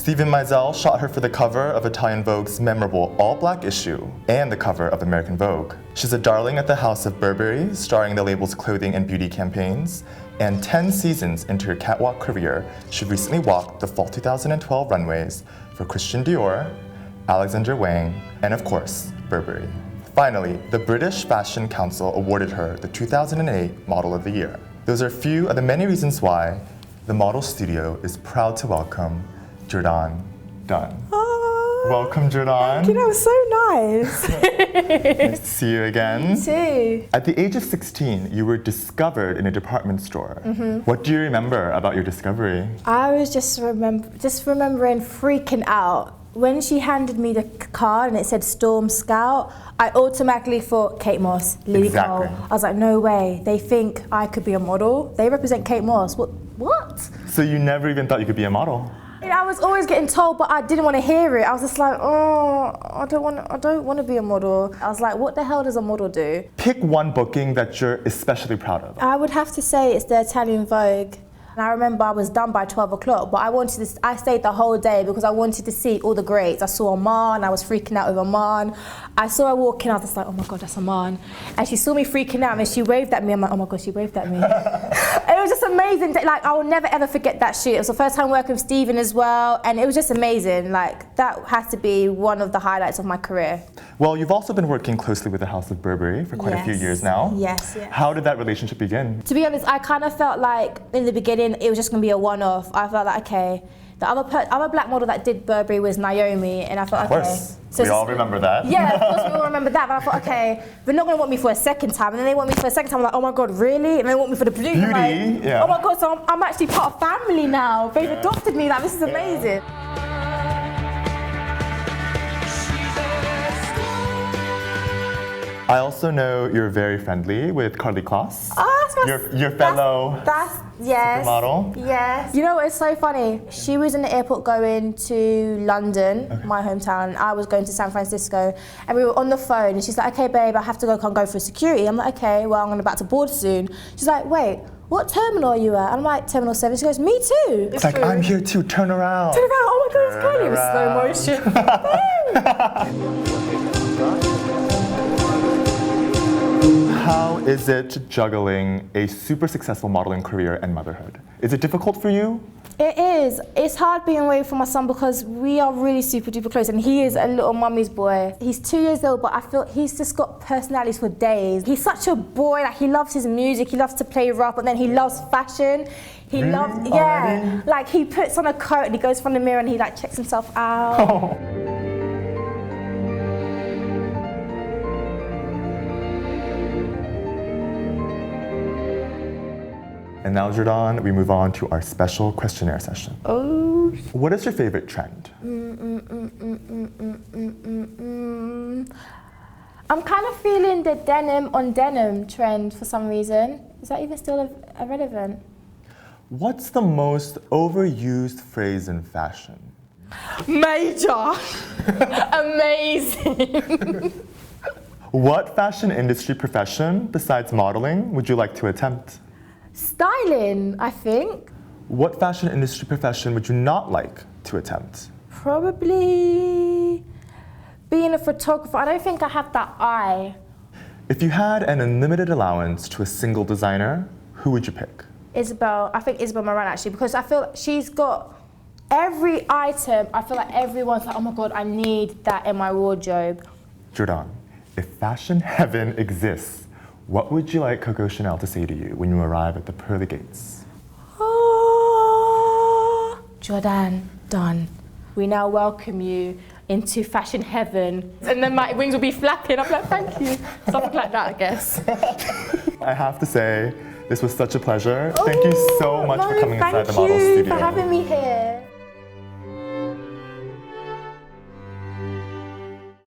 Stephen Meisel shot her for the cover of Italian Vogue's memorable all-black issue and the cover of American Vogue. She's a darling at the House of Burberry, starring in the label's clothing and beauty campaigns, and 10 seasons into her catwalk career, she recently walked the fall 2012 runways for Christian Dior, Alexander Wang, and of course, Burberry. Finally, the British Fashion Council awarded her the 2008 Model of the Year. Those are a few of the many reasons why the model studio is proud to welcome Jourdan Dunn. Welcome, Jourdan. Thank you, that was so nice. Nice to see you again. You too. At the age of 16, you were discovered in a department store. What do you remember about your discovery? I was just remembering freaking out. When she handed me the card and it said Storm Scout, I automatically thought Kate Moss, Lily Cole. I was like, no way, they think I could be a model. They represent Kate Moss. What? So you never even thought you could be a model? I was always getting told, but I didn't want to hear it. I was just like, oh, I don't want to be a model. I was like, what the hell does a model do? Pick one booking that you're especially proud of. I would have to say it's the Italian Vogue. And I remember I was done by 12 o'clock, but I stayed the whole day because I wanted to see all the greats. I saw Aman, I was freaking out with Aman. I saw her walking, I was just like, oh my God, that's Aman. And she saw me freaking out and she waved at me. I'm like, oh my God, she waved at me. It was just amazing. Like, I will never ever forget that shoot. It was the first time working with Stephen as well. And it was just amazing. Like, that has to be one of the highlights of my career. Well, you've also been working closely with the House of Burberry for quite a few years now. Yes. How did that relationship begin? To be honest, I kind of felt like in the beginning it was just going to be a one-off. I felt like, okay, the other black model that did Burberry was Naomi, and I thought, okay. Of course, we all remember that. Yeah, of course we all remember that, but I thought, okay, they're not going to want me for a second time, and then they want me for a second time, I'm like, oh my God, really? And they want me for the beauty, like, yeah. Oh my God, so I'm actually part of family now. They've adopted me, like, this is amazing. I also know you're very friendly with Karlie Kloss. Your fellow supermodel. Yes. You know what, it's so funny. She was in the airport going to London, my hometown. I was going to San Francisco, and we were on the phone, and she's like, okay, babe, I have to go for security. I'm like, okay, well, I'm about to board soon. She's like, wait, what terminal are you at? I'm like, Terminal 7. She goes, me too. It's like, I'm here too, turn around. Turn around, oh my God, it's Karlie. It was slow motion. How is it juggling a super successful modeling career and motherhood? Is it difficult for you? It is. It's hard being away from my son because we are really super duper close, and he is a little mummy's boy. He's 2 years old, but I feel he's just got personalities for days. He's such a boy, like he loves his music, he loves to play rock, but then he loves fashion. He loves, like he puts on a coat and he goes in front of the mirror and he like checks himself out. Oh. And now, Jourdan, we move on to our special questionnaire session. Oh. What is your favorite trend? I'm kind of feeling the denim on denim trend for some reason. Is that even still relevant? What's the most overused phrase in fashion? Major. Amazing. What fashion industry profession, besides modeling, would you like to attempt? Styling, I think. What fashion industry profession would you not like to attempt? Probably being a photographer. I don't think I have that eye. If you had an unlimited allowance to a single designer, who would you pick? Isabel. I think Isabel Moran, actually, because I feel like she's got every item. I feel like everyone's like, oh my God, I need that in my wardrobe. Jourdan, if fashion heaven exists, what would you like Coco Chanel to say to you when you arrive at the pearly gates? Oh, Jourdan Dunn, we now welcome you into fashion heaven. And then my wings will be flapping. I'm like, thank you. Something like that, I guess. I have to say, this was such a pleasure. Thank you so much for coming inside the model studio. Thank you for having me here.